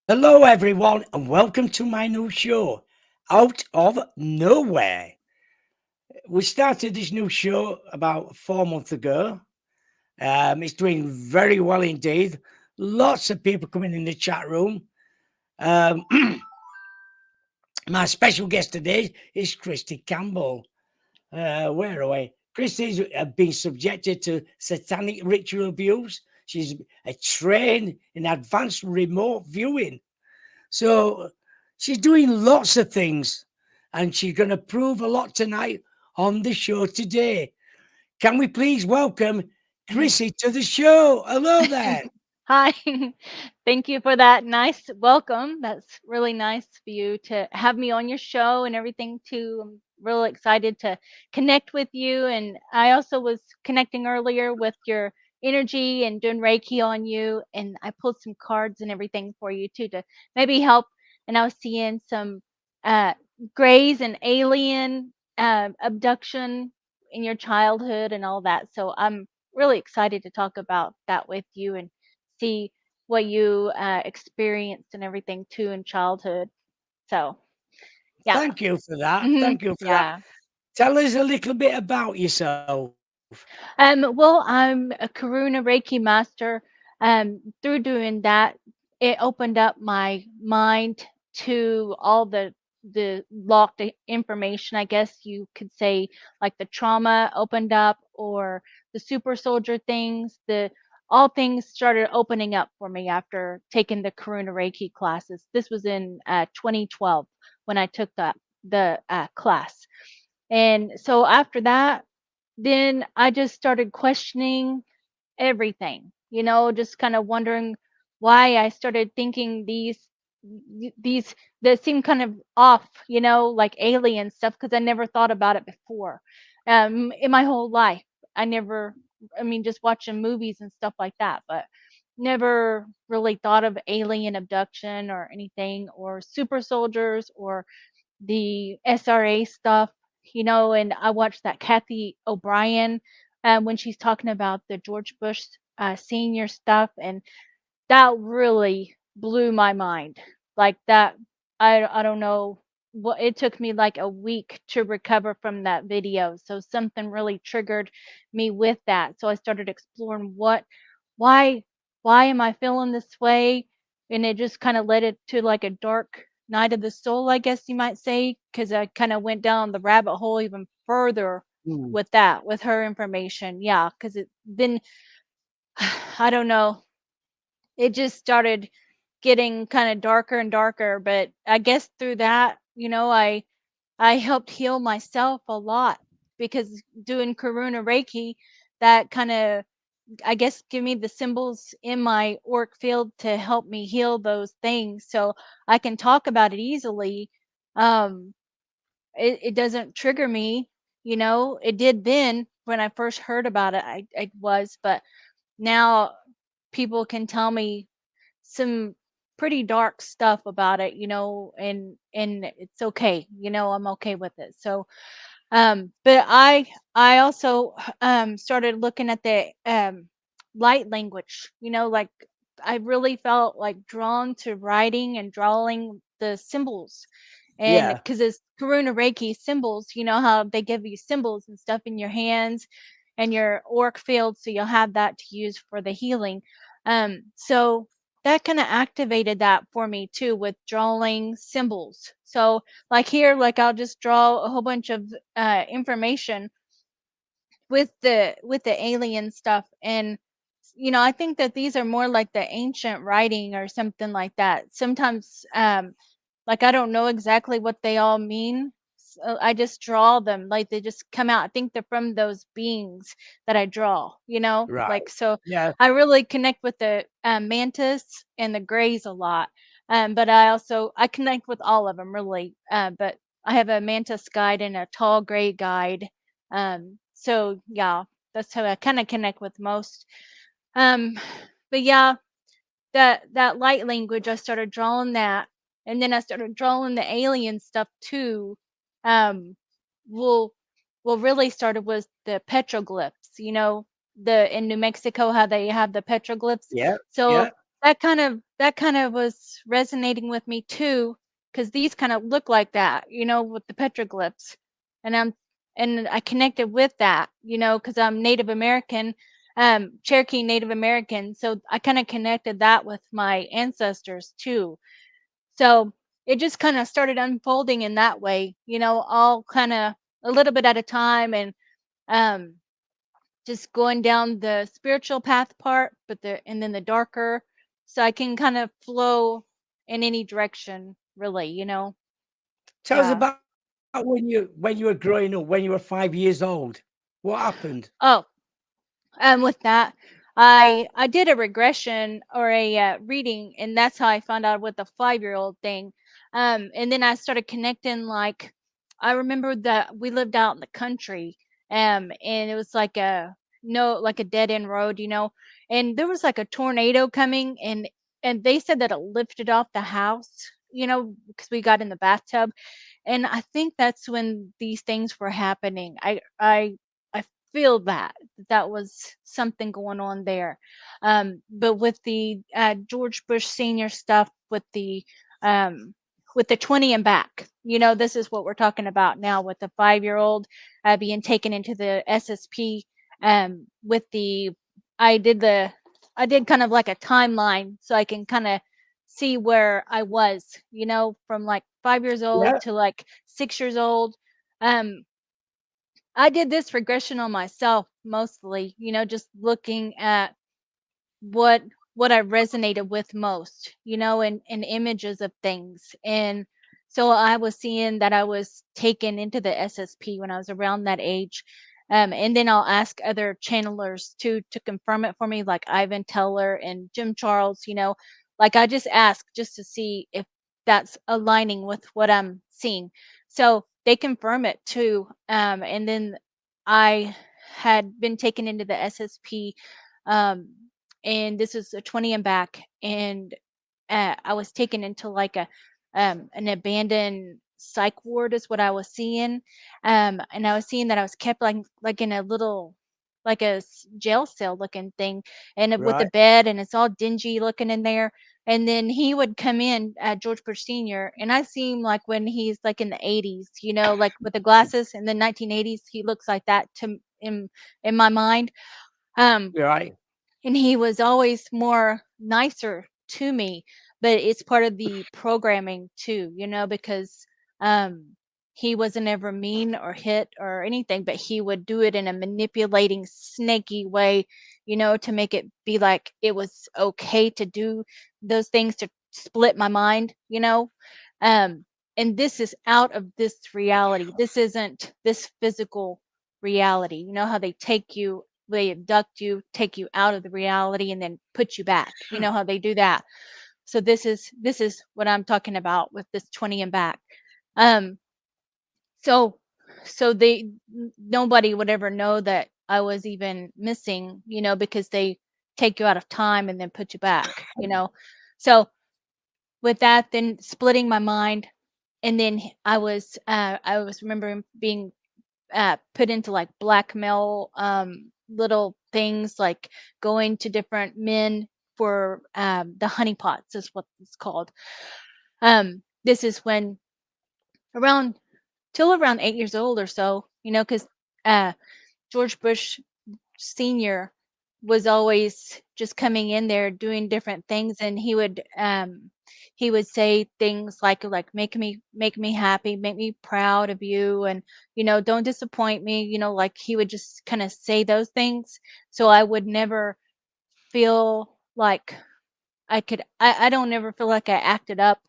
Hello, everyone, and welcome to my new show, Out of Nowhere. We started this new show about 4 months ago. It's doing very well indeed. Lots of people coming in the chat room. Um, my special guest today is Christy Campbell. Where are we? Christy's been subjected to satanic ritual abuse. She's a trained in advanced remote viewing. So she's doing lots of things and she's going to prove a lot tonight on the show today. Can we please welcome Chrissy to the show? Hello there. Hi. Thank you for that nice welcome. That's really nice for you to have me on your show and everything too. I'm really excited to connect with you. And I also was connecting earlier with your energy and doing Reiki on you. And I pulled some cards and everything for you too to maybe help. And I was seeing some uh, grays and alien abduction in your childhood and all that. So I'm really excited to talk about that with you and see what you experienced and everything too in childhood. So yeah. Thank you for that. hmm Thank you for that. Yeah. Tell us a little bit about yourself. Well, I'm a Karuna Reiki master. Through doing that, it opened up my mind to all the locked information. I guess you could say, like the trauma opened up, or the super soldier things. The all things started opening up for me after taking the Karuna Reiki classes. This was in 2012 when I took the class, and so after that then I just started questioning everything, just kind of wondering why I started thinking these that seem kind of off, like alien stuff because I never thought about it before. In my whole life, I never, I mean, just watching movies and stuff like that, but never really thought of alien abduction or anything, or super soldiers, or the SRA stuff, and I watched that Kathy O'Brien when she's talking about the George Bush senior stuff, and that really blew my mind. Like that, I don't know. What it took me like a week to recover from that video. So something really triggered me with that. So I started exploring why, why am I feeling this way? And it just kind of led it to like a dark night of the soul, I guess you might say, because I kind of went down the rabbit hole even further Hmm. with that, with her information. Yeah, because it then I don't know, it just started getting kind of darker and darker. But I guess through that, I helped heal myself a lot because doing Karuna Reiki, that kind of, I guess, give me the symbols in my auric field to help me heal those things so I can talk about it easily. Um, it doesn't trigger me, It did then when I first heard about it, I was, but now people can tell me some pretty dark stuff about it, and it's okay, I'm okay with it. So but I also started looking at the light language, like I really felt like drawn to writing and drawing the symbols. And Yeah, because it's Karuna Reiki symbols, you know how they give you symbols and stuff in your hands and your auric field, so you'll have that to use for the healing. So that kind of activated that for me too with drawing symbols. So like here, like I'll just draw a whole bunch of information with the alien stuff, and I think that these are more like the ancient writing or something like that. Sometimes like I don't know exactly what they all mean. So I just draw them like they just come out. I think they're from those beings that I draw, right. like so. Yeah, I really connect with the mantis and the grays a lot. But I connect with all of them really. But I have a mantis guide and a tall gray guide. So yeah, that's how I kind of connect with most. Um, but yeah, that light language, I started drawing that, and then I started drawing the alien stuff too. Um, well, really started was the petroglyphs. The in New Mexico how they have the petroglyphs. yeah, So yeah. that kind of that kind of was resonating with me too, because these kind of look like that, with the petroglyphs, and I connected with that, because I'm Native American, Cherokee Native American, so I kind of connected that with my ancestors too. So it just kind of started unfolding in that way, all kind of a little bit at a time, and um just going down the spiritual path part, but and then the darker, so I can kind of flow in any direction, really. Tell us Uh, about when you were growing up, when you were 5 years old. What happened? oh, with that, I did a regression or a reading, and that's how I found out with the 5-year-old thing. And then I started connecting. Like, I remember that we lived out in the country, and it was like a no, like a dead end road, and there was like a tornado coming, and they said that it lifted off the house, because we got in the bathtub, and I think that's when these things were happening. I feel that was something going on there. But with the George Bush Senior stuff, um, with the 20 and back, this is what we're talking about now with the 5-year old being taken into the SSP. With the, I did the, I did kind of like a timeline so I can kind of see where I was, from like 5 years old Yeah. to like 6 years old. Um, I did this regression on myself mostly, just looking at what what I resonated with most, and images of things. And so I was seeing that I was taken into the SSP when I was around that age. And then I'll ask other channelers to confirm it for me, like Ivan Teller and Jim Charles, like I just ask just to see if that's aligning with what I'm seeing. So they confirm it too. And then I had been taken into the SSP, um, and this is a 20 and back, and I was taken into like an abandoned psych ward is what I was seeing. And I was seeing that I was kept like in a little, like a jail cell looking thing, and with a Right. bed, and it's all dingy looking in there. And then he would come in, George Bush Senior, and I see him like when he's like in the 80s, like with the glasses in the 1980s. He looks like that in my mind. Um, Right. and he was always more nicer to me, but it's part of the programming too, because um he wasn't ever mean or hit or anything, but he would do it in a manipulating, snaky way, to make it be like it was okay to do those things, to split my mind, um and this is out of this reality. This isn't this physical reality. You know how they abduct you, take you out of the reality, and then put you back. You know how they do that. So this is what I'm talking about with this 20 and back. Um, so so nobody would ever know that I was even missing, because they take you out of time and then put you back. So with that, then splitting my mind, and then I was remembering being put into like blackmail, little things, like going to different men for the honeypots is what it's called. This is when around till around 8 years old or so, because uh, George Bush Senior was always just coming in there doing different things, and he would say things like make me happy, make me proud of you, and don't disappoint me, like he would just kind of say those things, so I would never feel like I don't ever feel like I acted up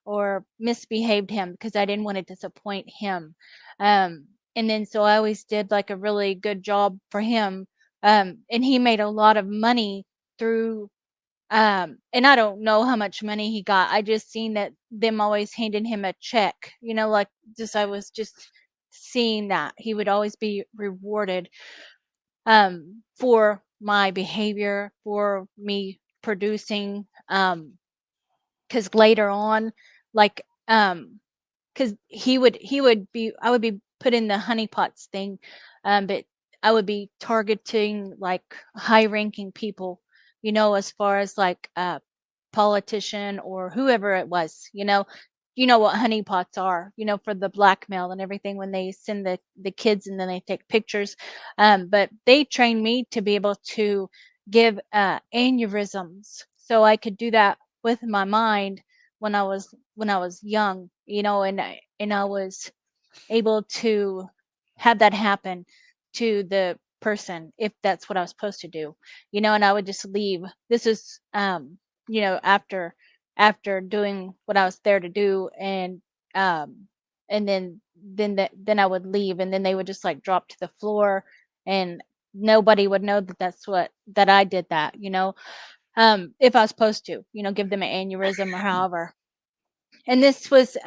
or misbehaved him, because I didn't want to disappoint him. Um, and then so I always did like a really good job for him. And he made a lot of money through, and I don't know how much money he got. I just seen that them always handing him a check, like just I was just seeing that he would always be rewarded for my behavior, for me producing, because later on, like, because he would be I would be put in the honeypots thing, but I would be targeting like high ranking people, as far as like politician or whoever it was, you know what honeypots are, for the blackmail and everything when they send the kids and then they take pictures. But they trained me to be able to give aneurysms, so I could do that with my mind when I was young, and I was able to have that happen to the person if that's what I was supposed to do, and I would just leave. This is after doing what I was there to do, um and then I would leave, and then they would just like drop to the floor, and nobody would know that that I did that, if I was supposed to, give them an aneurysm or however. And this was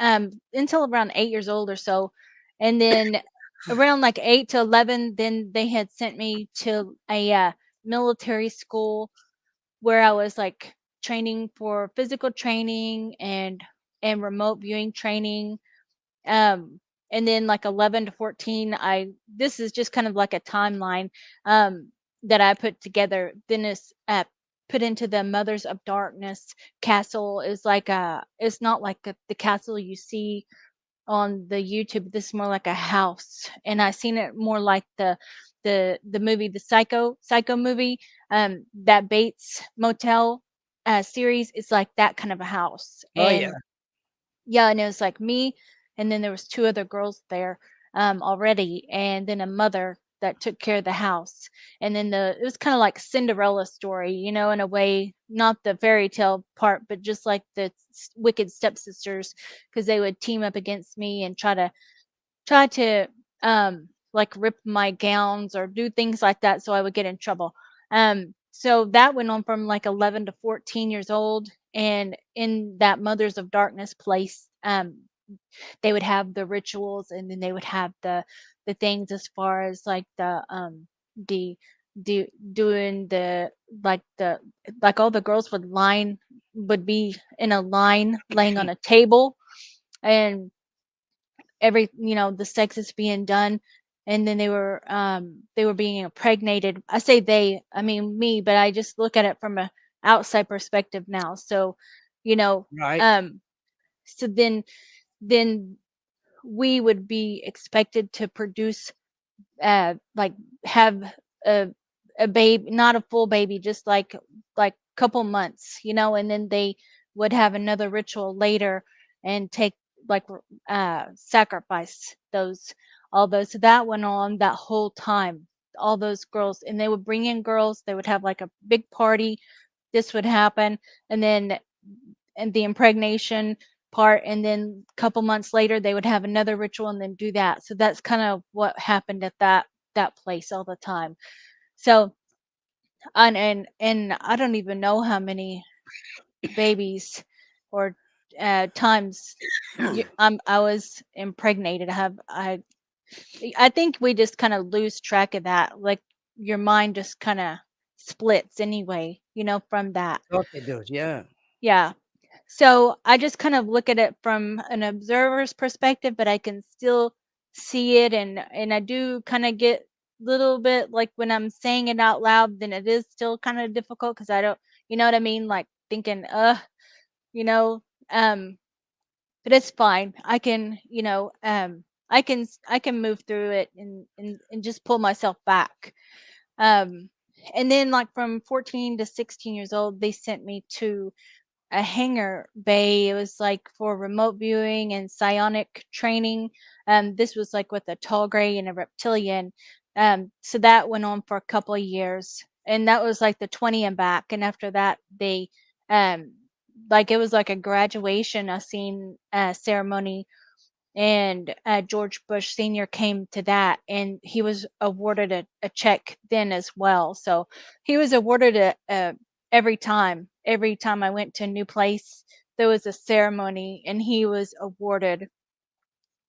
until around 8 years old or so, and then around like 8 to 11, then they had sent me to a military school where I was like training for physical training and remote viewing training. um and then like 11 to 14, I this is just kind of like a timeline um that I put together. Then is put into the Mothers of Darkness castle. Is like a It's not like the castle you see on the YouTube. This is more like a house, and I seen it more like the movie, the Psycho movie, that Bates Motel series. Is like that kind of a house. Oh yeah. And yeah, and it was like me, and then there was 2 other girls there, already, and then a mother that took care of the house. And then it was kinda like Cinderella story, in a way, not the fairy tale part, but just like the wicked stepsisters, because they would team up against me and try to like rip my gowns or do things like that so I would get in trouble. So that went on from like 11 to 14 years old, and in that Mothers of Darkness place, they would have the rituals, and then they would have the things as far as like the doing the like all the girls would be in a line laying on a table, and the sex is being done, and then they were being impregnated. I say they, I mean me, but I just look at it from a outside perspective now. So you know Right. um so then we would be expected to produce, like have a a baby, not a full baby, just like couple months, and then they would have another ritual later and take like sacrifice those all those. So that went on that whole time, all those girls, and they would bring in girls. They would have like a big party. This would happen, and then and the impregnation part, and then a couple months later they would have another ritual and then do that. So that's kind of what happened at that place all the time. So and I don't even know how many babies or times I was impregnated. I think we just kind of lose track of that. Like your mind just kind of splits anyway, from that. Of course it does, yeah. Yeah. So I just kind of look at it from an observer's perspective, but I can still see it, and I do kind of get little bit like when I'm saying it out loud, then it is still kind of difficult because I don't, you know what I mean? Like thinking, you know, um, but it's fine. I can move through it and just pull myself back. Um, and then like from 14 to 16 years old, they sent me to a hangar bay. It was like for remote viewing and psionic training. This was like with a tall gray and a reptilian. So that went on for a couple of years, and that was like the 20 and back. And after that, um, like it was like a graduation, a scene ceremony, and George Bush Sr. came to that, and he was awarded a check then as well. So he was awarded a every time I went to a new place, there was a ceremony, and he was awarded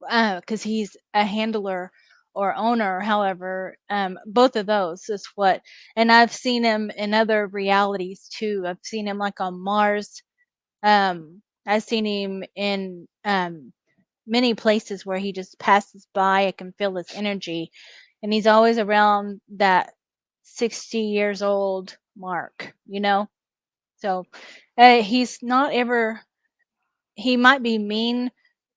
because he's a handler or owner. However, both of those is what, and I've seen him in other realities too. I've seen him like on Mars. I've seen him in many places where he just passes by. I can feel his energy, and he's always around that 60 years old mark, So he's not ever, he might be mean,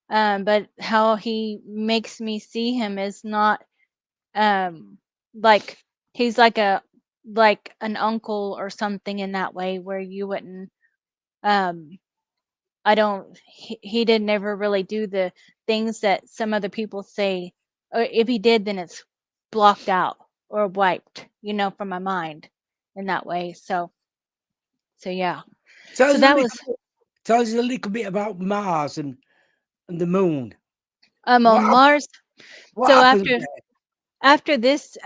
but how he makes me see him is not um like he's like an uncle or something in that way where you wouldn't um I don't he didn't ever really do the things that some other people say, or if he did then it's blocked out or wiped, from my mind in that way. So yeah. Tell So us a that little was bit, tell us a little bit about Mars and the moon. on What Mars. what So happens there? after this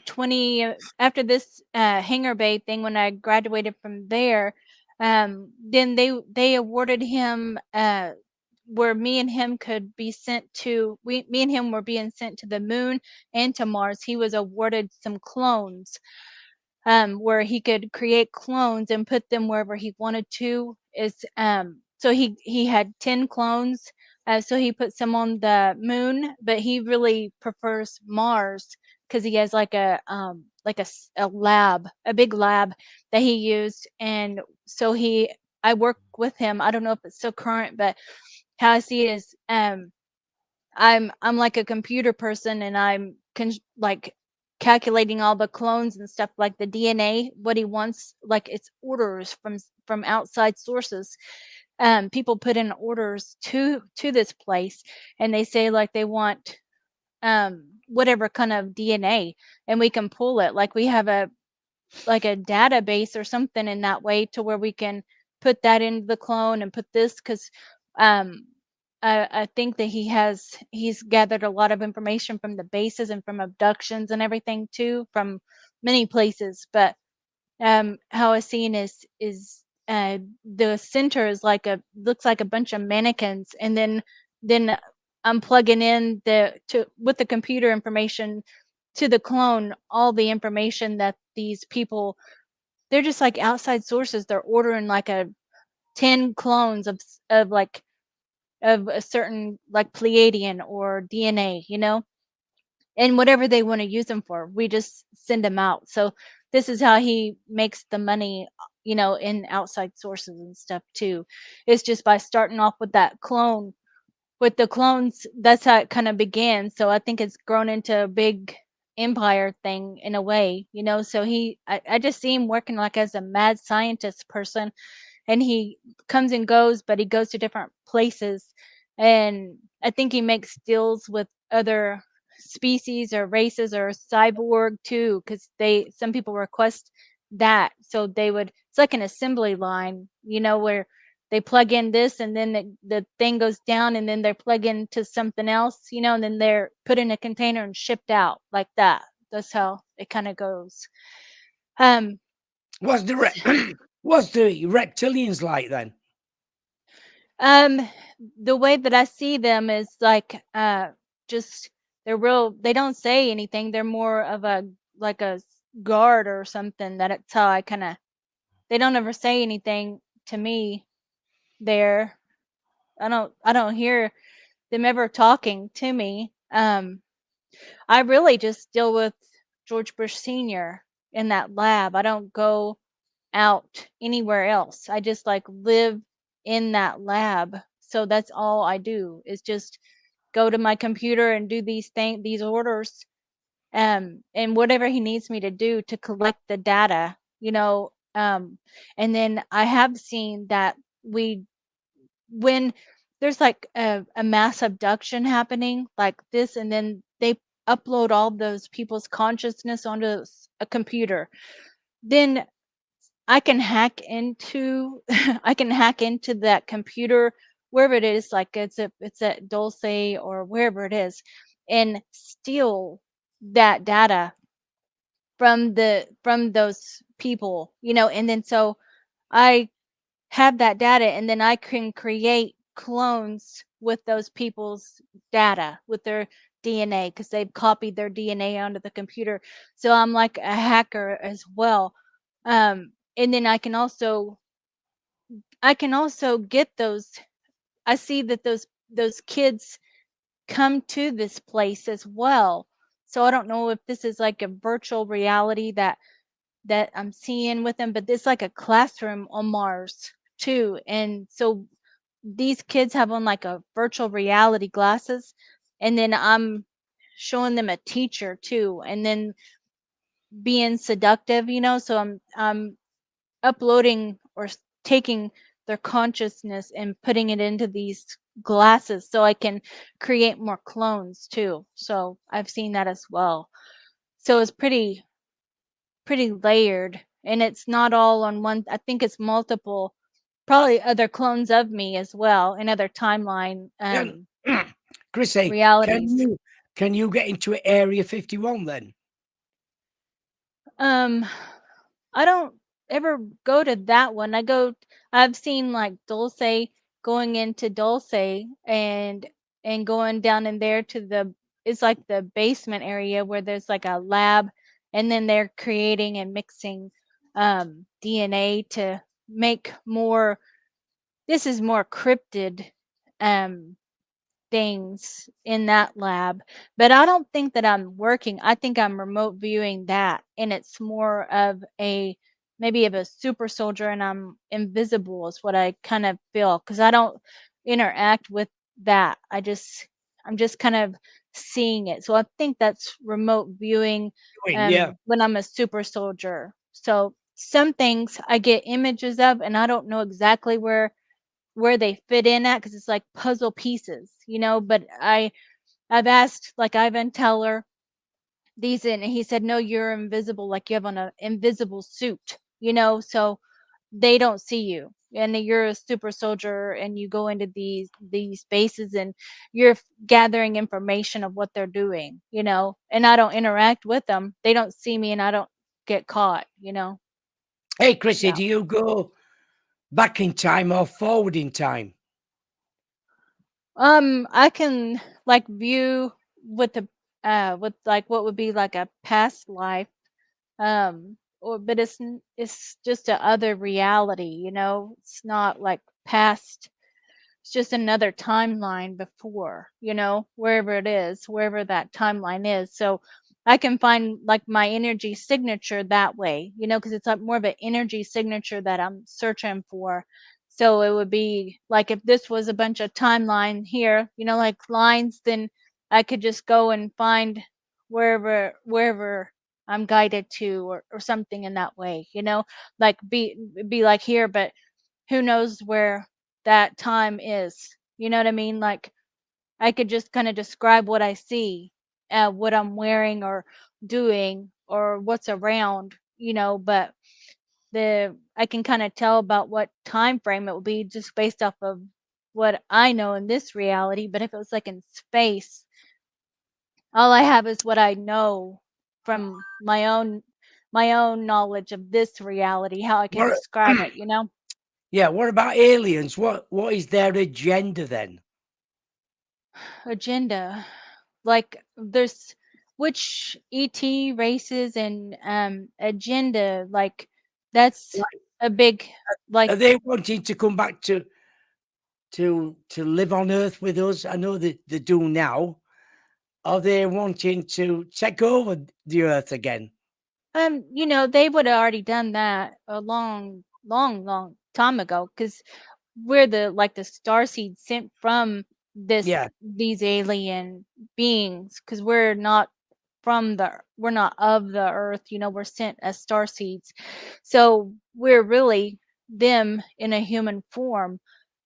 20 after this Hanger Bay thing, when I graduated from there, then they awarded him where me and him could be sent to, me and him were being sent to the moon and to Mars. He was awarded some clones, where he could create clones and put them wherever he wanted to. Is So he had 10 clones. So he put some on the moon, but he really prefers Mars because he has a lab, a big lab that he used. And so I work with him. I don't know if it's still current, but how I see it is, I'm like a computer person, and like calculating all the clones and stuff, like the DNA, what he wants, like it's orders from outside sources. People put in orders to this place, and they say like they want whatever kind of DNA, and we can pull it. Like we have a database or something in that way to where we can put that into the clone and put this, because um I think that he's gathered a lot of information from the bases and from abductions and everything too, from many places. But how I seen is the center is looks like a bunch of mannequins, and then I'm plugging in the to with the computer information to the clone, all the information that these people, they're just like outside sources. They're ordering like a 10 clones of a certain like Pleiadian or DNA, and whatever they want to use them for, we just send them out. So this is how he makes the money, in outside sources and stuff too. It's just by starting off with that clone. With the clones, that's how it kind of began. So I think it's grown into a big empire thing in a way, So I just see him working like as a mad scientist person, and he comes and goes, but he goes to different places. And I think he makes deals with other species or races or cyborg too, because some people request that. So they would, it's like an assembly line, where they plug in this, and then the thing goes down, and then they're plug into something else, and then they're put in a container and shipped out like that. That's how it kind of goes. Um, What's the what's the reptilians like then? Um, the way that I see them is just, they don't say anything. They're more of guard or something. That's how I kind of, they don't ever say anything to me there. I don't hear them ever talking to me. I really just deal with George Bush Sr. in that lab. I don't go out anywhere else. I just live in that lab. So that's all I do is just go to my computer and do these orders, and whatever he needs me to do to collect the data, and then I have seen that we when there's a mass abduction happening like this, and then they upload all those people's consciousness onto a computer, then I can hack into I can hack into that computer wherever it is, like it's at Dulce or wherever it is, and steal that data from those people, and then so I have that data, and then I can create clones with those people's data, with their DNA, because they've copied their DNA onto the computer. So I'm like a hacker as well. And then I can also get those. I see that those kids come to this place as well. So I don't know if this is like a virtual reality that that I'm seeing with them, but it's like a classroom on Mars too. And so these kids have on like a virtual reality glasses, and then I'm showing them a teacher too, and then being seductive, so I'm uploading or taking their consciousness and putting it into these glasses so I can create more clones too. So I've seen that as well. So it's pretty layered, and it's not all on one. I think it's multiple, probably other clones of me as well in other timeline Can Chrissy, realities. can you get into Area 51 then? Um I don't ever go to that one. I've seen like Dulce, going into Dulce, and going down in there to it's like the basement area where there's like a lab, and then they're creating and mixing DNA to make more. This is more cryptid um things in that lab, but I don't think that I'm working. I think I'm remote viewing that, and it's more of a maybe of a super soldier, and I'm invisible is what I kind of feel, because I don't interact with that. I'm just kind of seeing it. So I think that's remote viewing Yeah. when I'm a super soldier. So some things I get images of, and I don't know exactly where they fit in at, because it's like puzzle pieces, but I've asked like Ivan Teller these in, and he said, no, you're invisible, like you have on a invisible suit, so they don't see you, and then you're a super soldier, and you go into these bases, and you're gathering information of what they're doing, and I don't interact with them. They don't see me, and I don't get caught. Hey, Chrissy, Yeah. do you go back in time or forward in time? I can like view with like what would be like a past life, or but it's just a other reality, It's not like past. It's just another timeline before, wherever it is, wherever that timeline is. So I can find like my energy signature that way, because it's like more of an energy signature that I'm searching for. So it would be like if this was a bunch of timeline here, like lines, then I could just go and find wherever I'm guided to, or something in that way, like be like here, but who knows where that time is. You know what I mean? Like I could just kind of describe what I see, what I'm wearing or doing or what's around, but the I can kind of tell about what time frame it will be just based off of what I know in this reality. But if it was like in space, all I have is what I know from my own knowledge of this reality, how I can What? describe it. Yeah. What about aliens? What is their agenda then? Agenda. Like there's which ET races and agenda, like that's Like, a big, like are they wanting to come back to live on Earth with us? I know that they do now. Are they wanting to take over the Earth again? they would have already done that a long, long, long time ago, because we're the star seed sent from Yeah. these alien beings, because we're not of the earth, we're sent as star seeds. So we're really them in a human form,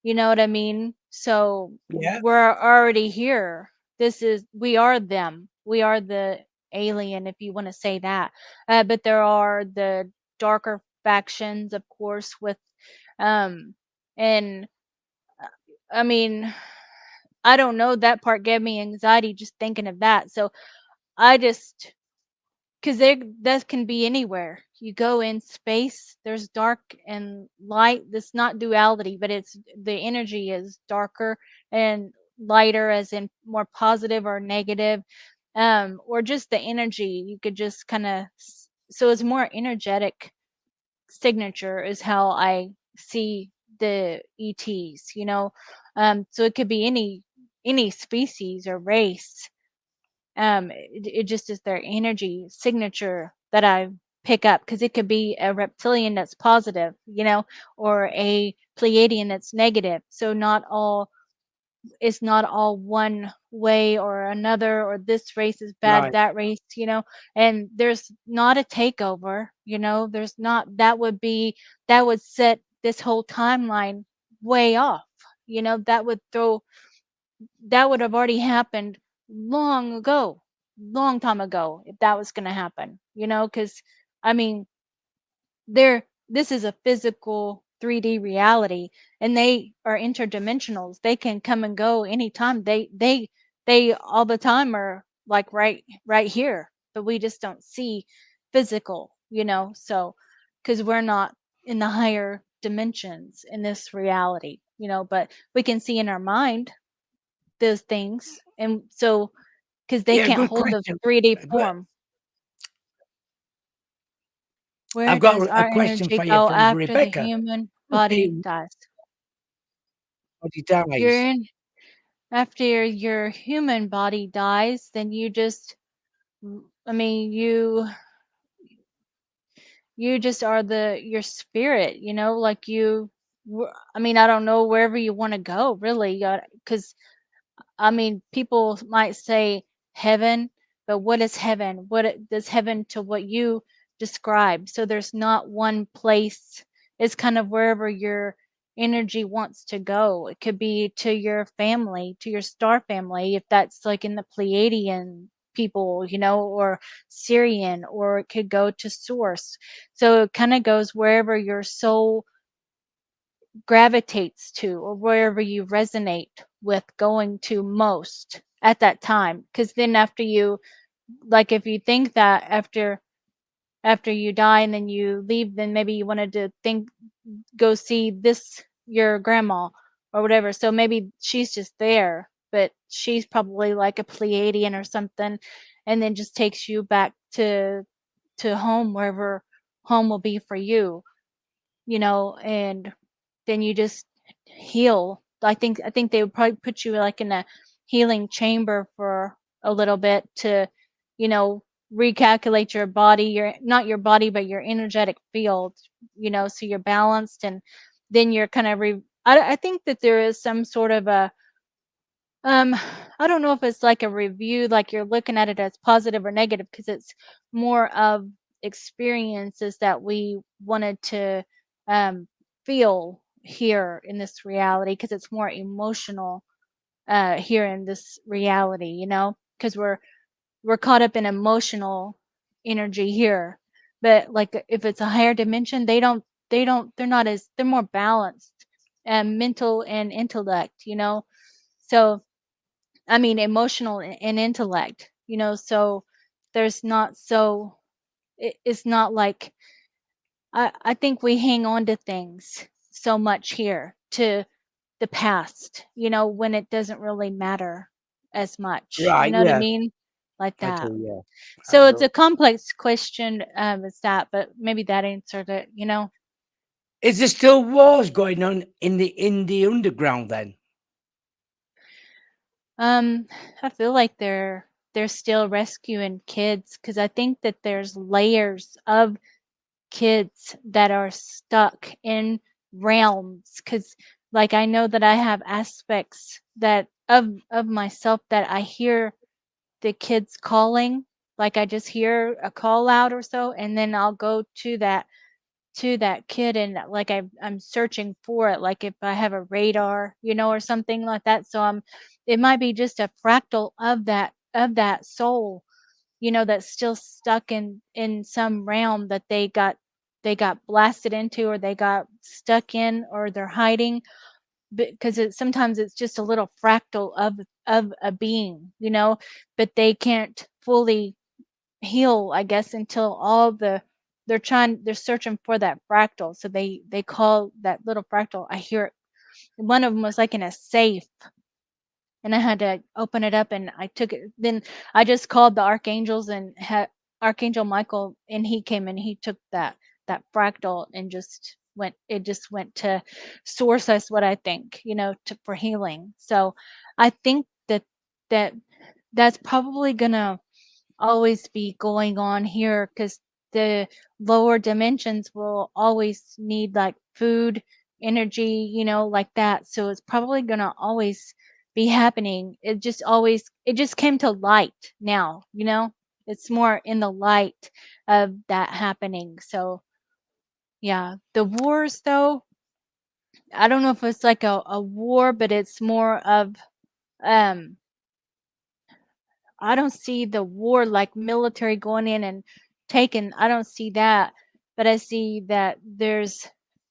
you know what I mean? So Yeah. we're already here. We are them. We are the alien, if you want to say that. But there are the darker factions, of course, with um and I mean, I don't know, that part gave me anxiety just thinking of that. So I just, because there that can be anywhere. You go in space, there's dark and light. That's not duality, but it's the energy is darker and lighter, as in more positive or negative, or just the energy. You could just kind of, so it's more energetic signature is how I see the ETs. So it could be any species or race. It just is their energy signature that I pick up, because it could be a reptilian that's positive, or a Pleiadian that's negative. So not all it's not all one way or another, or this race is bad, Right. that race, and there's not a takeover, there's not that would set this whole timeline way off. That would throw that would have already happened long ago, long time ago, if that was going to happen, because I mean, this is a physical 3D reality, and they are interdimensionals. They can come and go anytime. They all the time are like right here, but we just don't see physical, so because we're not in the higher dimensions in this reality, but we can see in our mind those things. And so because they Yeah, can't good hold the question. 3D Good. form. Where I've got does a our question energy for you go from after the Rebecca. human Okay, body dies? body You're dies. in After your human body dies, then you just I mean, you just are your spirit, like I mean, I don't know, wherever you want to go, really, because I mean, people might say heaven, but what is heaven? Does heaven to what you describe? So there's not one place. It's kind of wherever your energy wants to go. It could be to your family, to your star family, if that's like in the Pleiadian people, or Syrian, or it could go to source. So it kind of goes wherever your soul gravitates to, or wherever you resonate with going to most at that time, because then after you, like, if you think that after you die and then you leave, then maybe you wanted to think go see this your grandma or whatever, so maybe she's just there, but she's probably like a Pleiadian or something, and then just takes you back to home, wherever home will be for you, and then you just heal. I think they would probably put you like in a healing chamber for a little bit to, you know, recalculate your body, your not your body, but your energetic field, so you're balanced, and then you're kind of I think that there is some sort of a um, I don't know if it's like a review, like you're looking at it as positive or negative, because it's more of experiences that we wanted to um, feel here in this reality, because it's more emotional here in this reality, because we're caught up in emotional energy here. But like if it's a higher dimension, they're more balanced, mental and intellect, So I mean, emotional and intellect, so there's not so it's not like I think we hang on to things so much here to the past, when it doesn't really matter as much. You Right, know what I yeah, mean? Like I that. do, yeah. I So it's do. a complex question, it's that, but maybe that answered it. Is there still wars going on in the underground then? Um, I feel like they're still rescuing kids, because I think that there's layers of kids that are stuck in realms, because like I know that I have aspects that of myself that I hear the kids calling, like I just hear a call out or so, and then I'll go to that kid, and like I'm searching for it, like if I have a radar, or something like that, so it might be just a fractal of that soul, that's still stuck in some realm that they got blasted into, or they got stuck in, or they're hiding, because sometimes it's just a little fractal of a being, but they can't fully heal, I guess, until they're searching for that fractal, so they call that little fractal. I hear it. One of them was like in a safe, and I had to open it up, and I took it. Then I just called the archangels and had Archangel Michael, and he came and he took that fractal and just went to source us, what I think, for healing. So I think that that's probably gonna always be going on here, because the lower dimensions will always need like food, energy, like that. So it's probably gonna always be happening. It just came to light now. It's more in the light of that happening. So yeah, the wars though, I don't know if it's like a war, but it's more of um I don't see the war like military going in and taking. I don't see that, but I see that there's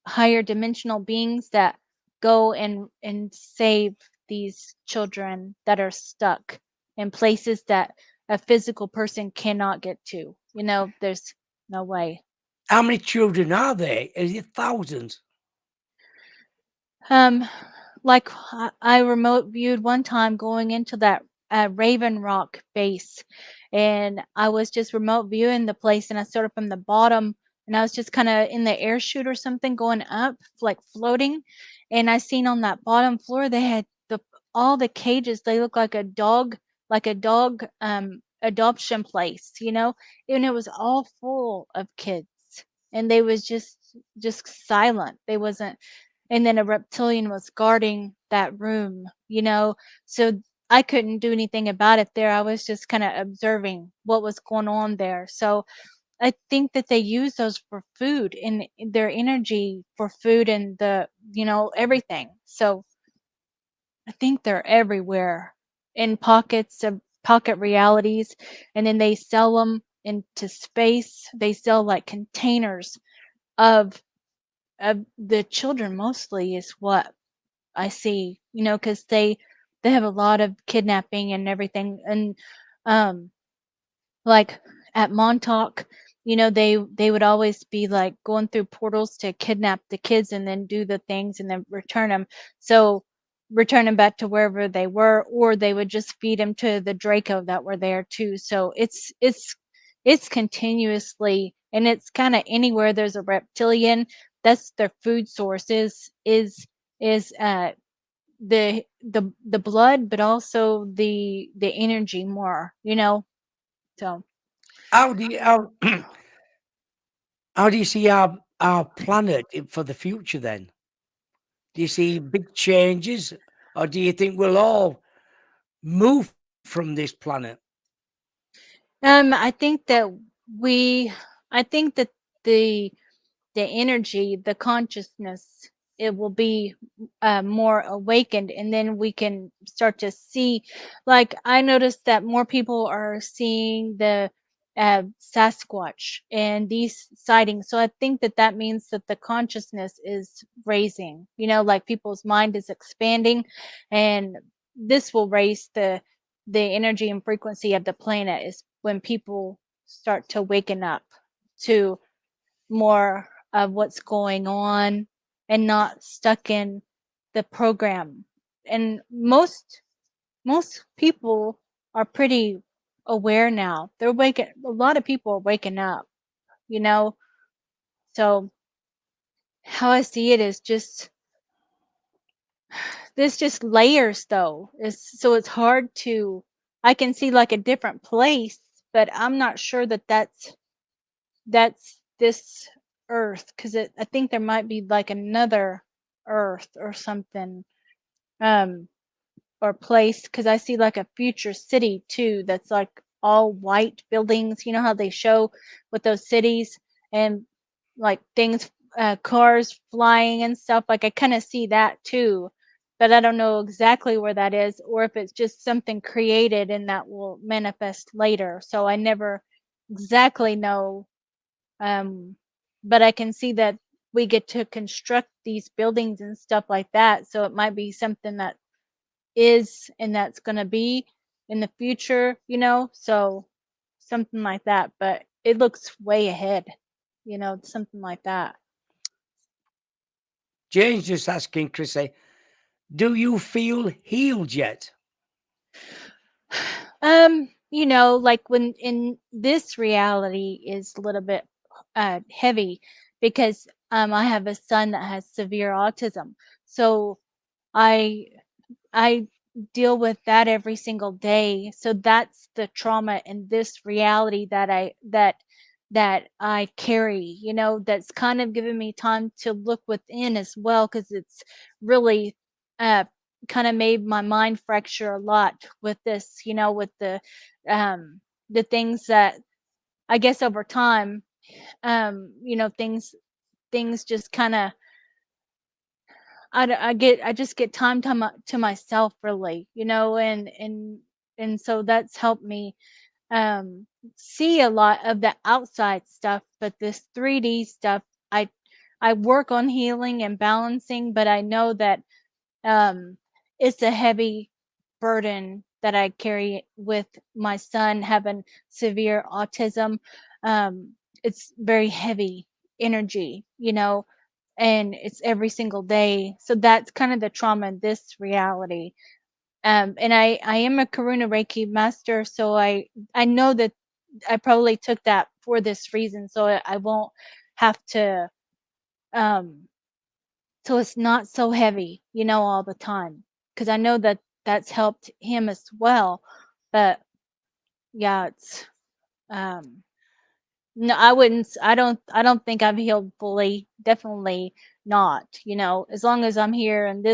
higher dimensional beings that go and save these children that are stuck in places that a physical person cannot get to. There's no way. How many children are there? Is it thousands? Um, like I remote viewed one time going into that Raven Rock base, and I was just remote viewing the place, and I started from the bottom, and I was just kind of in the air chute or something going up, like floating, and I seen on that bottom floor they had all the cages. They look like a dog adoption place, and it was all full of kids, and they was just silent. They wasn't, and then a reptilian was guarding that room. So I couldn't do anything about it there. I was just kind of observing what was going on there. So I think that they use those for food and their energy for food and everything. So I think they're everywhere in pockets of pocket realities, and then they sell them into space. They sell like containers of the children mostly is what I see, because they have a lot of kidnapping and everything, and um, like at Montauk, they would always be like going through portals to kidnap the kids and then do the things and then return them back to wherever they were, or they would just feed them to the Draco that were there too. So it's continuously, and it's kind of anywhere there's a reptilian, that's their food source is the blood, but also the energy more. So How do you how, how do you see our planet for the future then? Do you see big changes, or do you think we'll all move from this planet? I think that we I think that the the energy, the consciousness, it will be more awakened, and then we can start to see. Like I noticed that more people are seeing the Sasquatch and these sightings. So I think that that means that the consciousness is raising. Like people's mind is expanding, and this will raise the energy and frequency of the planet is when people start to waken up to more of what's going on and not stuck in the program. And most people are pretty aware now. A lot of people are waking up, you know. So how I see it is just there's just layers though. So it's hard to I can see like a different place, but I'm not sure that that's this earth, because I think there might be like another earth or something, um or place, because I see like a future city too that's like all white buildings. You know how they show with those cities, and like things, cars flying and stuff, like I kind of see that too, but I don't know exactly where that is, or if it's just something created and that will manifest later. So I never exactly know, um, but I can see that we get to construct these buildings and stuff like that. So it might be something that is and that's going to be in the future. So something like that. But it looks way ahead, something like that. Jane's just asking Chrissy, do you feel healed yet? Like when in this reality is a little bit heavy, because I have a son that has severe autism. So I I deal with that every single day. So that's the trauma in this reality that that I carry, that's kind of given me time to look within as well, because it's really uh, kind of made my mind fracture a lot with this, with um, the things that I guess over time, things just kind of I just get time to myself really, and so that's helped me see a lot of the outside stuff, but this 3D stuff, I I work on healing and balancing, but I know that um it's a heavy burden that I carry with my son having severe autism. It's very heavy energy, and it's every single day. So that's kind of the trauma in this reality. And I am a Karuna Reiki master, so I know that I probably took that for this reason, so I won't have to, um, so it's not so heavy, all the time. Because I know that that's helped him as well. But yeah, it's, um, no, I don't think I've healed fully. Definitely not, as long as I'm here and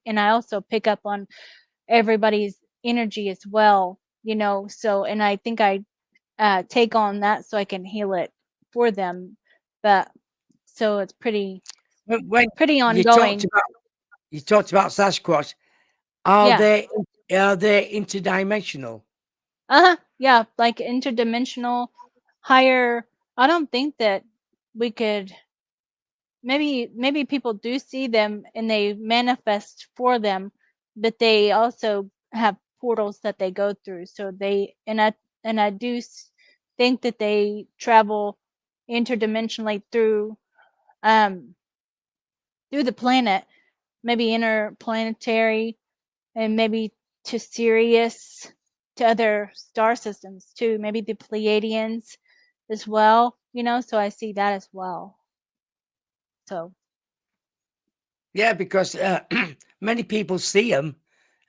and I also pick up on everybody's energy as well, so, and I think I take on that so I can heal it for them. But so it's When pretty you talked ongoing. about you talked about Sasquatch, are Yeah. they are they interdimensional? Uh-huh. Yeah, like interdimensional, higher. I don't think that we could, maybe people do see them and they manifest for them, but they also have portals that they go through. So I do think that they travel interdimensionally um through the planet, maybe interplanetary, and maybe to Sirius, to other star systems too, maybe the Pleiadians as well, so I see that as well. So, Yeah, because many people see them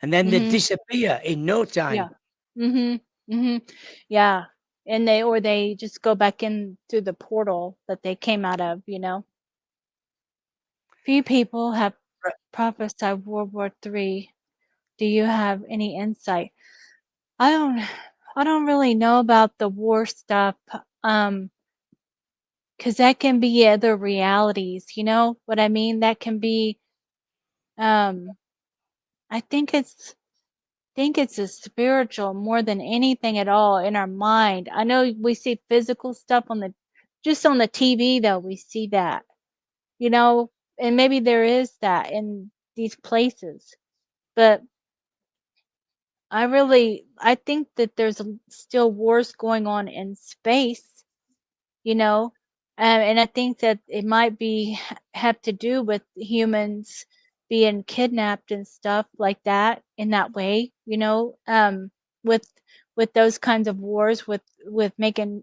and then they mhm, disappear in no yeah. time. Mhm. Mhm. Yeah. And they just go back in through the portal that they came out of. Few people have prophesied World War III. Do you have any insight? I don't I don't really know about the war stuff, um, 'cause that can be other realities, you know what I mean? That can be, um, I think it's a spiritual more than anything at all in our mind. I know we see physical stuff just on the TV though, we see that, you know, and maybe there is that in these places, but I think that there's still wars going on in space, you know, and I think that it might have to do with humans being kidnapped and stuff like that in that way, with those kinds of wars with making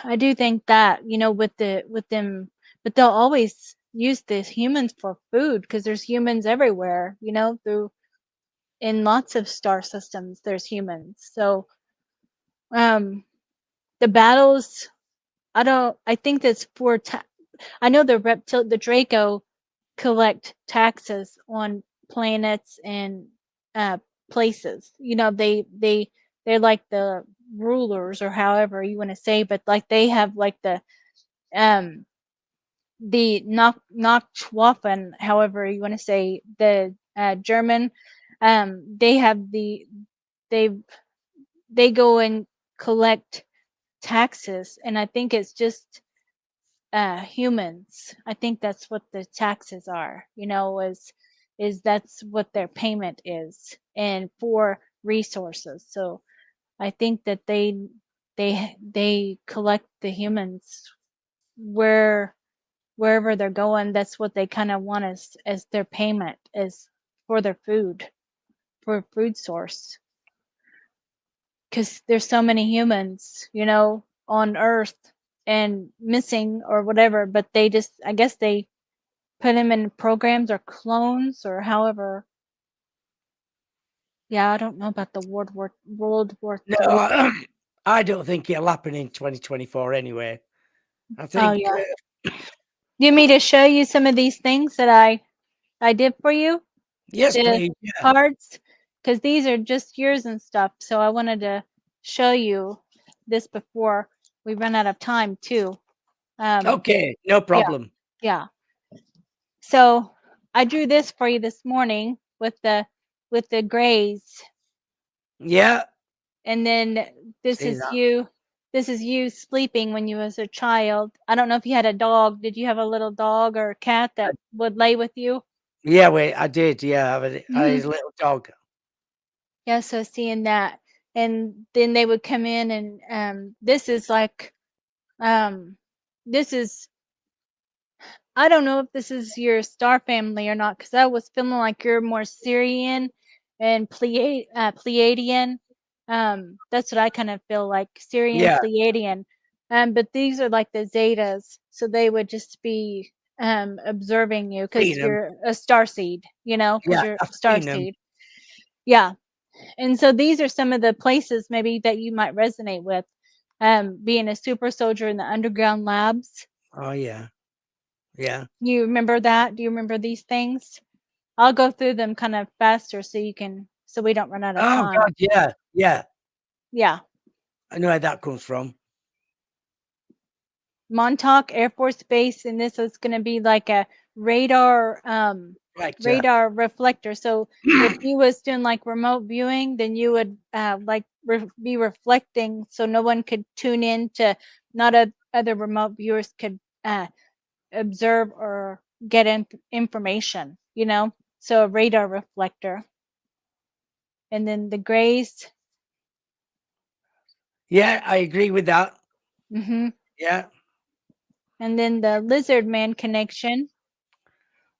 I do think that, with them, but they'll always use the humans for food because there's humans everywhere, through in lots of star systems there's humans. So um the battles, I think that's for I know the Draco collect taxes on planets and uh places. They're like the rulers or however you want to say, but like they have like um the Nachtwaffen, however you want to say, the German, they have they they go and collect taxes, and I think it's just humans. I think that's what the taxes are, is that's what their payment is, and for resources. So I think that they collect the humans where wherever they're going. That's what they kind of want as their payment is for their food, for a food source, because there's so many humans, on Earth and missing or whatever, but they just, I guess they put them in programs or clones or however. Yeah, I don't know about the World War No, Three. I don't think it'll happen in 2024 anyway. I Oh think, yeah. Do you want me to show you some of these things that I did for you? yes, The please. Yeah. cards, because these are just yours and stuff. So I wanted to show you this before we run out of time too. Um, Okay, no yeah, problem. yeah. So I drew this for you this morning with the grays, Yeah, and then this see is that. you. This is you sleeping when you was a child. I don't know if you had a dog. Did you have a little dog or a cat I that would lay with you? yeah, wait, I did, yeah, I had a little dog. Yeah, so seeing that, and then they would come in and this is like um this is I don't know if this is your star family or not because I was feeling like you're more Syrian and Pleiadian. That's what I kind of feel like, Syrian Yeah, Pleiadian. But these are like the Zetas, so they would just be observing you because seen 'em. you're a star seed, you know, because Yeah, you're I've star seen 'em. seed. Yeah. And so these are some of the places maybe that you might resonate with. Being a super soldier in the underground labs. Oh, yeah, yeah. You remember that? Do you remember these things? I'll go through them kind of faster so we don't run out of Oh time. god, yeah, yeah. Yeah. I know where that comes from. Montauk Air Force Base, and this is going to be like a radar Lecter. radar reflector. So if you was doing like remote viewing, then you would like be reflecting, so no one could tune in to, not other remote viewers could observe or get information. You know, so a radar reflector, and then the grays. Yeah, I agree with that. Hmm. Yeah. And then the lizard man connection.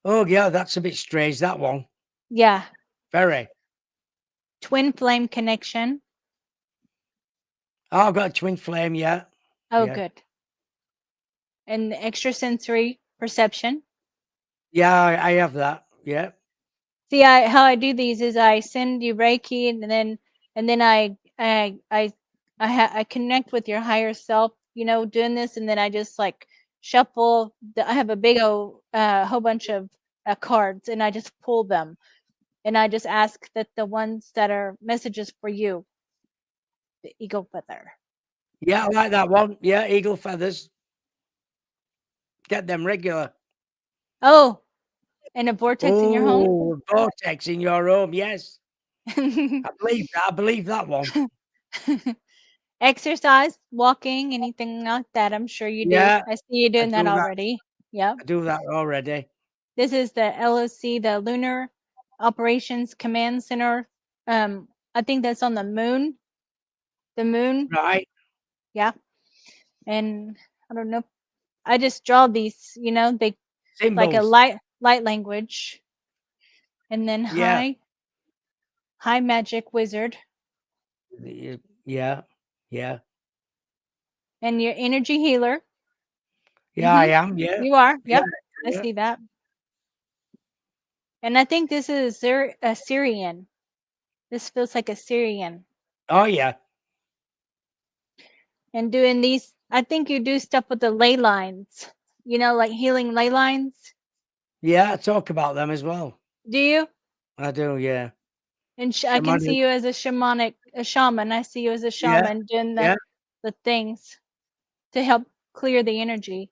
Oh, yeah, that's a bit strange, that one. Yeah. Very. Twin flame connection. Oh, I've got a twin flame, yeah. Oh, Yeah. good. And the extrasensory perception. Yeah, I have that. Yeah. See, how I do these is I send you Reiki, and then I connect with your higher self. You know, doing this, and then I just like shuffle. I have a big old whole bunch of cards, and I just pull them, and I just ask that the ones that are messages for you, the eagle feather. Yeah, I like that one. Yeah, eagle feathers. Get them regular. Oh, and a vortex in your home. Oh, vortex in your home, yes. I believe that one. Exercise, walking, anything like that, I'm sure you do. Yeah, I see you I doing that do that. already. Yep. I do that already. This is the LOC, the Lunar Operations Command Center. I think that's on the moon. The moon. Right. Yeah. And I don't know. I just draw these, they like a Symbols. light language. And then Yeah. high magic wizard. Yeah. Yeah. And your energy healer. Yeah, I Mhm. am. Yeah. You are. Yeah. Yep. I Yeah. see that. And I think this is a Syrian. This feels like a Syrian. Oh, yeah. And doing these, I think you do stuff with the ley lines, like healing ley lines. Yeah, I talk about them as well. Do you? I do, yeah. And I can see Shamanic. you as a shaman. I see you as a Yeah. shaman doing Yeah. the things to help clear the energy.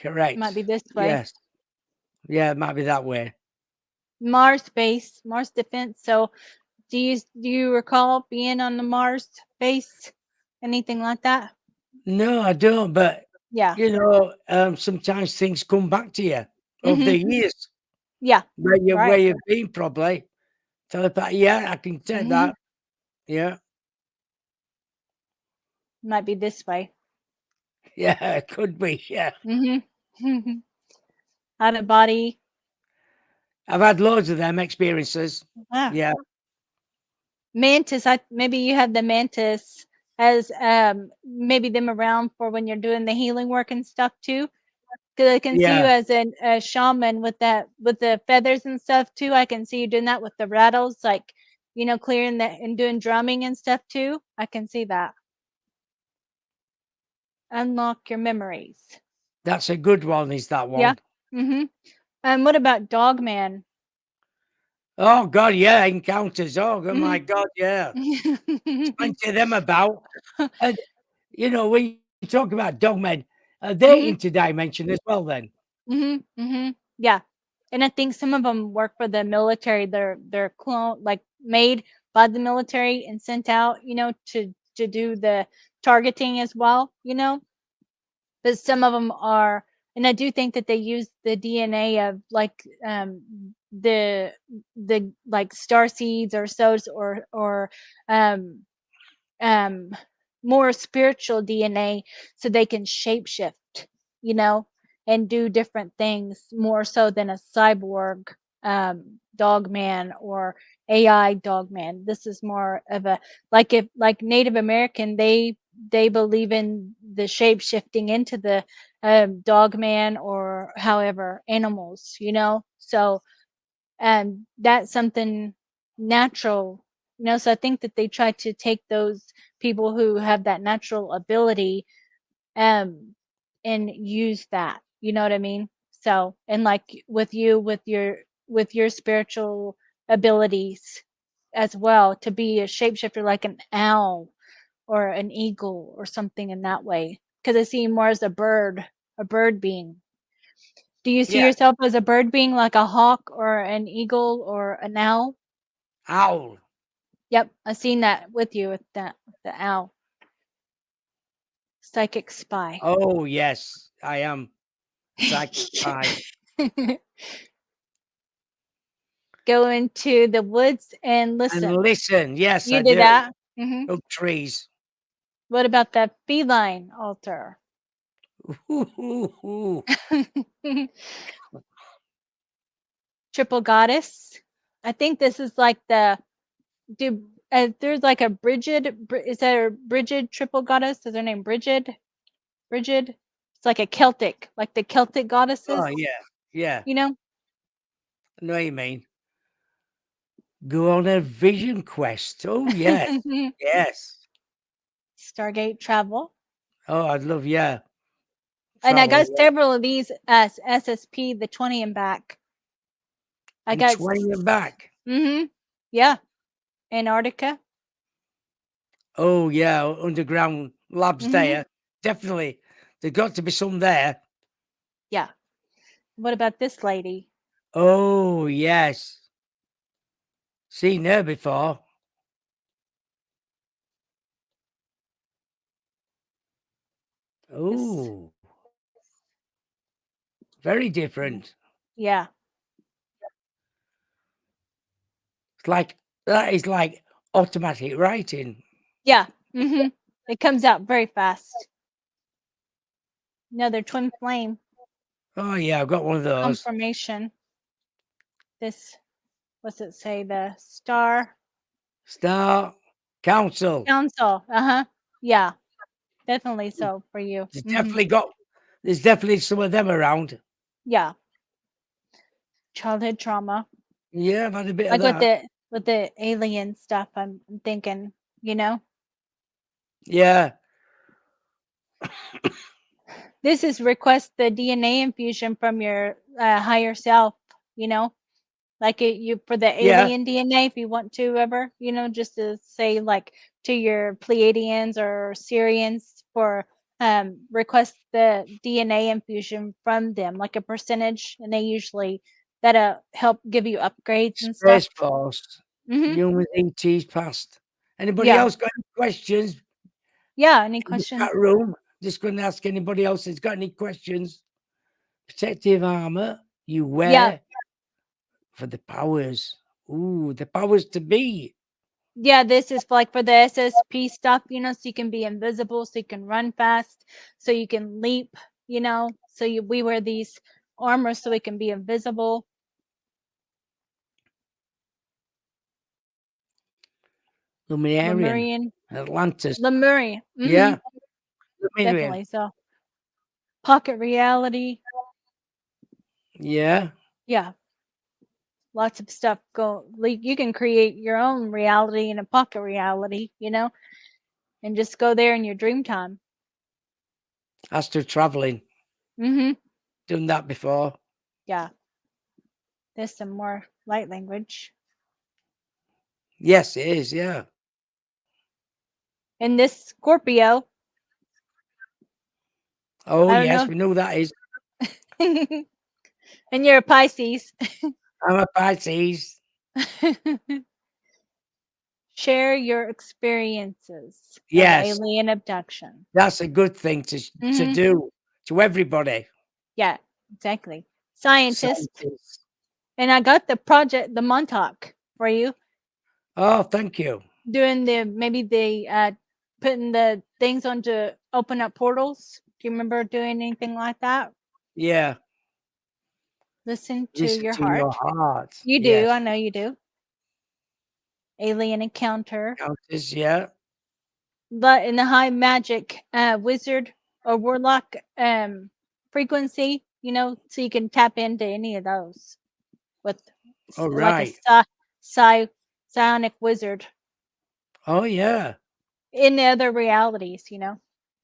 Might Correct. be this way. Yes. Yeah, it might be that way. Mars base, Mars defense. So do you recall being on the Mars base? Anything like that? No, I don't, but, Yeah. sometimes things come back to you over Mhm. the years Yeah. where Right. you've been probably. Telepath yeah, I can take Mhm. that. Yeah. Might be this way. Yeah, it could be, yeah. Mhm. Out of body. I've had loads of them experiences. Ah. Yeah. Mantis, maybe you have the mantis as maybe them around for when you're doing the healing work and stuff too. Because I can see you Yeah. as a shaman with that with the feathers and stuff too. I can see you doing that with the rattles, like clearing that and doing drumming and stuff too. I can see that. Unlock your memories. That's a good one, is that Yeah. one? Mhm. What about Dogman? Oh God, yeah, encounters. Oh God, my Mhm. God, yeah. There's plenty of them about. And when you talk about dogmen, are they Mhm. interdimension as well then? Mhm. Mhm. Yeah. And I think some of them work for the military. They're clone like made by the military and sent out, to do the targeting as well, But some of them are, and I do think that they use the DNA of like the like star seeds or so, or um um more spiritual DNA, so they can shapeshift, you know, and do different things more so than a cyborg dog man or AI dog man. This is more of a, like, if like Native American, they believe in the shape shifting into the dog man or however animals, So that's something natural, so I think that they try to take those people who have that natural ability um and use that, you know what I mean? So, and like with you, with your spiritual abilities as well, to be a shapeshifter like an owl or an eagle or something in that way, because I see you more as a bird being. Do you see Yeah, yourself as a bird being, like a hawk or an eagle or an owl? owl. Yep, I seen that with you with the owl. Psychic spy. Oh yes, I am a psychic spy. Go into the woods and And listen. listen, yes, You I did do. that? Up trees. What about the feline altar? Ooh, ooh, ooh. Triple goddess. I think this is like there's like a is there a Bridget triple goddess? Is her name Bridget? Bridget? It's like a Celtic, like the Celtic Oh goddesses, yeah, yeah. you know? I know what you mean. Go on a vision quest. Oh yes, yes. Stargate travel. Oh, I'd love, yeah, And I travel, got yeah. several of these as SSP, the 20 and back. I And got 20 and back. yeah, Antarctica. Oh yeah, underground labs Mhm. there. Definitely. There got to be some there. Yeah. What about this lady? Oh yes. Seen her before. This Oh, very mm, different. yeah. It's like that is like automatic writing. Yeah. Mhm. It comes out very fast. Another twin flame Oh yeah, I've got one of those. confirmation. This, what's it say? The star Star Council. council. Uh-huh. Yeah. Definitely so for you. There's Mhm. definitely got there's definitely some of them around. Yeah. Childhood trauma. Yeah, I've had a bit of Like with that. the alien stuff, I'm thinking, you know. Yeah. This is request the DNA infusion from your higher self, you know. Like you for the Yeah. alien DNA, if you want to ever, just to say like to your Pleiadians or Syrians for request the DNA infusion from them, like a percentage, and they usually that'll help give you upgrades and stuff. Space Force. Mhm. Human ET's past. Anybody Yeah. else got any questions Yeah. Any in the questions? chat room? Just going to ask anybody else that's got any questions. Protective armor you Yeah. wear for the powers. Ooh, the powers to be. Yeah, this is like for the SSP stuff, so you can be invisible, so you can run fast, so you can leap, So we wear these armor so we can be invisible. Lumerian. Lemurian, Atlantis. Lemurian. Yeah. Lumerian. Definitely so. Pocket reality. Yeah. Yeah. lots of stuff go like you can create your own reality in a pocket reality, and just go there in your dream time. Astral traveling. Mhm. Done that before. Yeah. There's some more light language. Yes, it is. Yeah. And this Scorpio, Oh, I don't yes, know. we know that is. And you're a Pisces. I'm a Pisces. Share your experiences of Yes, alien abduction. that's a good thing to Mhm. do to everybody. Yeah, exactly. Scientist. Scientists. And I got the project, the Montauk for you. Oh, thank you. Doing the maybe the putting the things on to open up portals. Do you remember doing anything like that? Yeah. Listen to Listen your to your heart. heart. You do, Yes. I know you do. Alien encounter. Countess, yeah. But in the high magic wizard or warlock frequency, so you can tap into any of those with All like a right. psi psionic wizard Oh, yeah. in the other realities.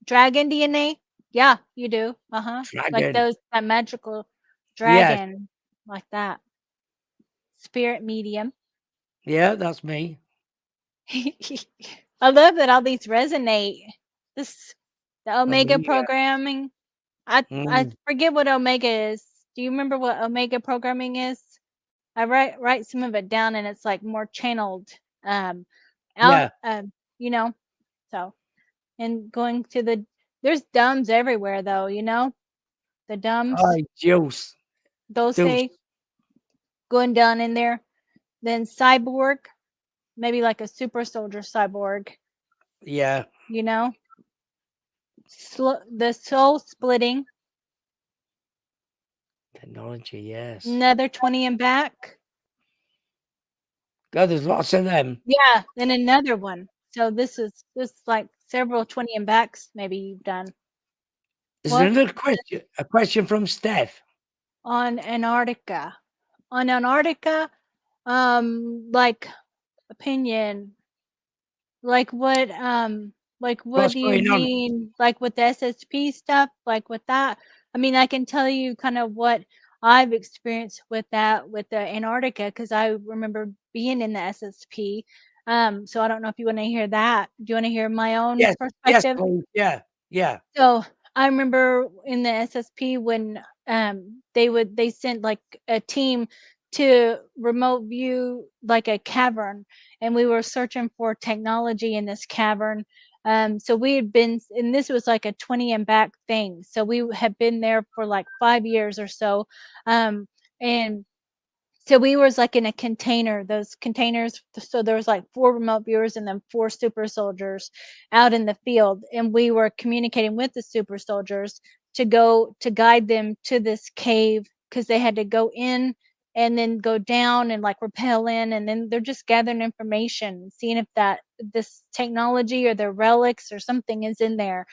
Dragon DNA? Yeah, you do. Uh-huh. Like Dragon. those that magical Yes. dragon like that. Spirit medium. Yeah, that's me. I love that all these resonate. This the Omega Omega. programming. I Mm. forget what Omega is. Do you remember what Omega programming is? I write some of it down and it's like more channeled out Yeah. you know. So and going to there's dumbs everywhere though. The dumbs, Oh, juice. those Juice. say going down in there. Then cyborg, maybe like a super soldier cyborg, Yeah. you know. The soul splitting, Technology, yes. another 20 and back. God, there's lots of them. Yeah, then another one. So this like several 20 and backs maybe you've done. Is there What another question? A question from Steph. on Antarctica? On Antarctica, like opinion, like what What's do you going on? mean like with the SSP stuff? Like with that? I mean, I can tell you kind of what I've experienced with that with the Antarctica because I remember being in the SSP. So I don't know if you want to hear that. Do you want to hear my own Yes. Yes, perspective? please. Yeah. Yeah. So I remember in the SSP when they sent like a team to remote view like a cavern, and we were searching for technology in this cavern. So we had been, and this was like a 20 and back thing. So we had been there for like 5 years or so, and so we was like in a container, those containers. So there was like four remote viewers and then four super soldiers out in the field, and we were communicating with the super soldiers to go to guide them to this cave because they had to go in and then go down and like rappel in, and then they're just gathering information, seeing if that this technology or their relics or something is in there.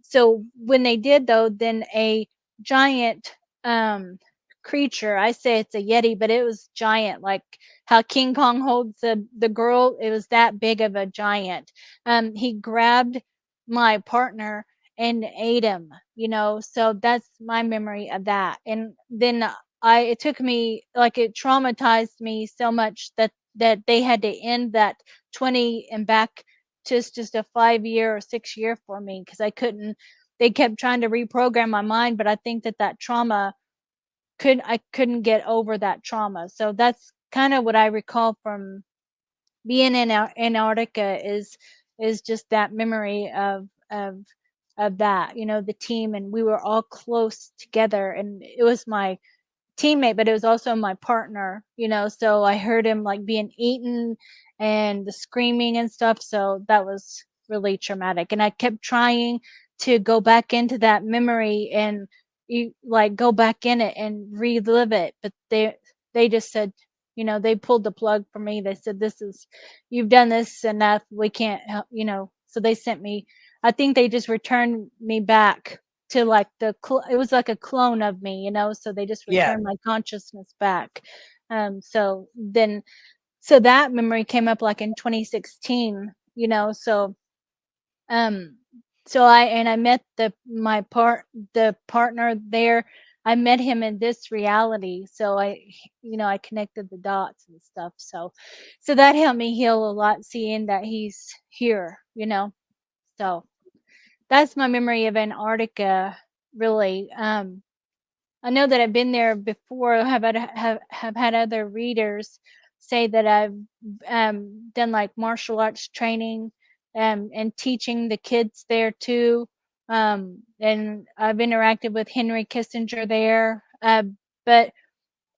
So when they did though, then a giant um creature. I say it's a yeti, but it was giant, like how King Kong holds the girl. It was that big of a giant. He grabbed my partner and ate him. So that's my memory of that. And then it took me like it traumatized me so much that they had to end that 20 and back to just a 5 year or 6 year for me because I couldn't. They kept trying to reprogram my mind, but I think that trauma couldn't get over that trauma. So that's kind of what I recall from being in Antarctica is just that memory of that, the team, and we were all close together, and it was my teammate, but it was also my partner. So I heard him like being eaten and the screaming and stuff. So that was really traumatic. And I kept trying to go back into that memory and like go back in it and relive it. But they just said, they pulled the plug for me. They said, you've done this enough. We can't help. So they sent me, I think they just returned me back to like it was like a clone of me. So they just Yeah. returned my consciousness back. So then, so that memory came up like in 2016, um, so I met the partner there. I met him in this reality, so I connected the dots and stuff. So that helped me heal a lot, seeing that he's here. So that's my memory of Antarctica, really. I know that I've been there before. Have had other readers say that I've done like martial arts training and teaching the kids there too. And I've interacted with Henry Kissinger there. But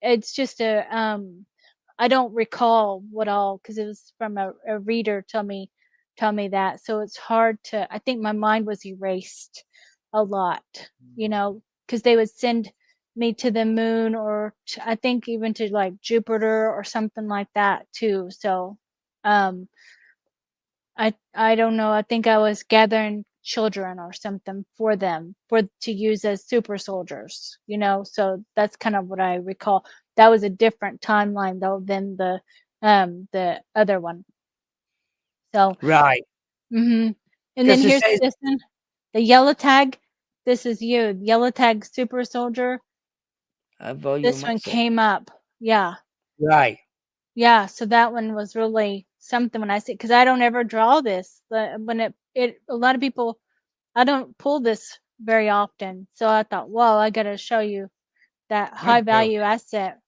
it's just I don't recall what all, because it was from a reader tell me that. So it's hard to, I think my mind was erased a lot, because they would send me to the moon, or I think even to like Jupiter or something like that too. So um I don't know. I think I was gathering children or something for them for to use as super soldiers. So that's kind of what I recall. That was a different timeline though than the other one. So Right. mhm. And then Because it here's says this one, the yellow tag. This is you, yellow tag super soldier. a volume This one asset. came up. Yeah. Right. Yeah, so that one was really something when I see, because I don't ever draw this. When it a lot of people, I don't pull this very often. So I thought, whoa, I gotta show you that high Thank you. value asset.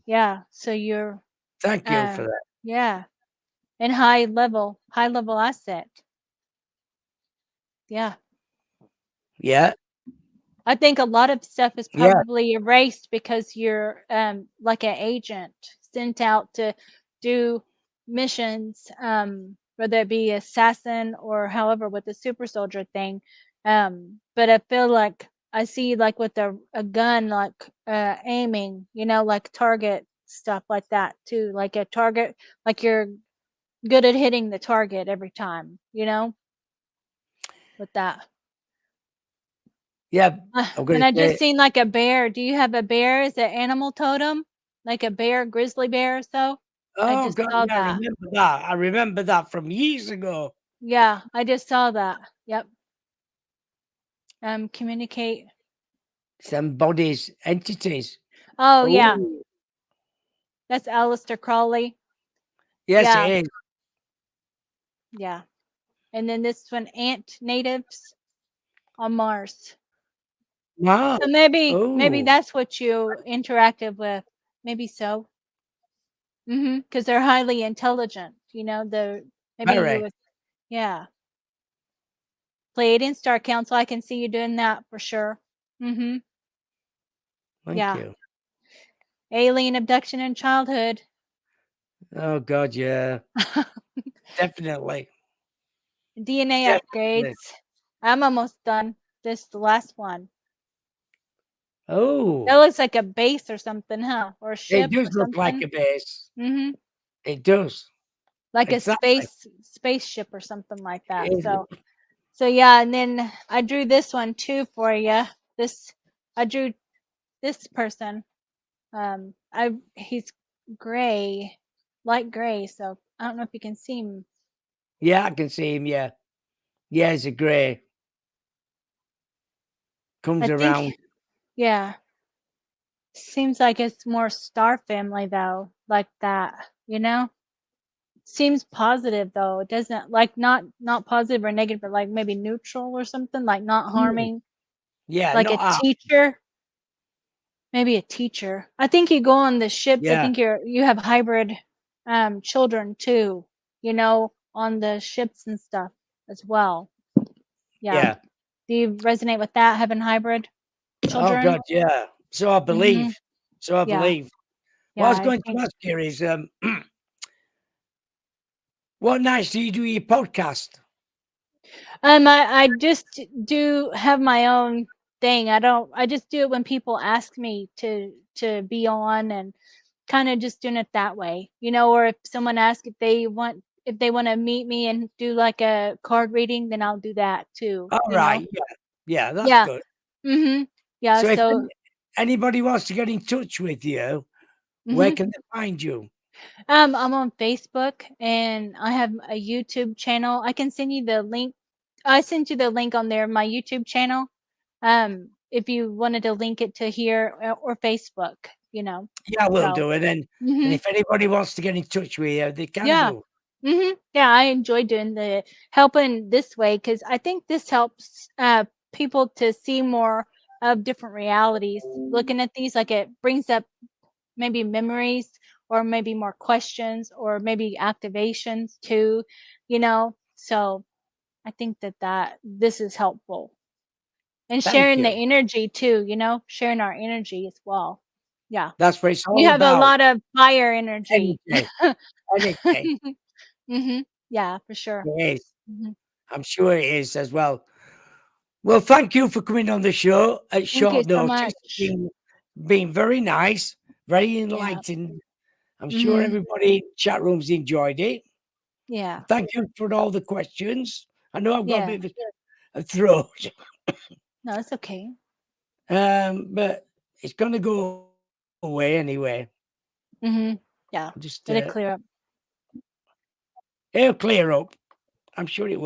Yeah. So you're Thank you for uh that. yeah, and high level asset. Yeah. Yeah. I think a lot of stuff is Yeah. probably erased because you're like an agent sent out to do missions, whether it be assassin or however with the super soldier thing. But I feel like I see like with a gun, like aiming, like target stuff like that too. Like a target, like you're good at hitting the target every time, with that. Yeah. I'm going And to I just say, seen like a bear. Do you have a bear? Is it animal totem? Like a bear, grizzly bear or so? I oh, just God. saw Yeah. I that. remember that. I remember that from years ago. Yeah, I just saw that. Yep. Communicate. Some bodies, entities. Oh yeah, Oh, that's Aleister Crowley. yes, Yeah, it is. yeah. And then this one, ant natives on Mars. Wow. So maybe Oh, that's what you interacted with. Maybe so. Because they're highly intelligent. Maybe you very. would. Yeah. Pleiadian Star Council, I can see you doing that for sure. Mhm. Thank Yeah. you. Alien abduction in childhood. Oh, God. Yeah. Definitely. DNA Definitely. upgrades. I'm almost done. This the last one. That Oh, looks like a base or something, huh? Or a it ship or does look like something. a base. Mhm. It does. Like a Exactly. spaceship or something like that. It is. So yeah, and then I drew this one too for you. This I drew this person. I he's gray, light gray, so I don't know if you can see him. Yeah, I can see him. Yeah. Yeah, he's a grey. I Comes think, around. yeah, seems like it's more star family though, like that, Seems positive though. It doesn't like not positive or negative, but like maybe neutral or something, like not Mm. harming, Yeah, like not a up. teacher, maybe a teacher. I think you go on the ships. I Yeah. think you have hybrid children too, on the ships and stuff as well. Yeah. Yeah. Do you resonate with that, having hybrid Oh, children? God. Yeah. So I Mhm. believe. So I Yeah. believe. What Yeah, I was I going to think. ask you is, what nights do you do your podcast? I just do have my own thing. I just do it when people ask me to be on, and kind of just doing it that way. Or if someone asks if they want to meet me and do like a card reading, then I'll do that All right. Yeah. Yeah, that's Yeah. good. Mhm. Yeah, So if so anybody wants to get in touch with you, Where Mhm. can they find you? I'm on Facebook and I have a YouTube channel. I can send you the link. I sent you the link on there, my YouTube channel. If you wanted to link it to here or Facebook, you know. Yeah, I will So, do it. And mhm. if anybody wants to get in touch with you, they can Yeah. do. Yeah, I enjoy doing the helping this way because I think this helps people to see more of different realities. Looking at these, like it brings up maybe memories or maybe more questions or maybe activations too, you know. So I think that this is helpful and Thank sharing the you. energy too, you know, sharing our energy as well. Yeah, That's what it's you all have a about. lot of fire energy. Energy. Energy. Mhm. Yeah, for sure. It is. Mhm. I'm sure it is as well. Well, thank you for coming on the show at Thank you short so notice. It's much. been very nice, very Yeah. enlightening. I'm sure Mhm. everybody in chat rooms enjoyed it. Yeah. Thank you for all the questions. I know I've got a Yeah. bit of a throat, No, it's okay. but it's going to go away anyway. Mhm. I'll just, Yeah. It'll clear up. it'll clear up. I'm sure it will.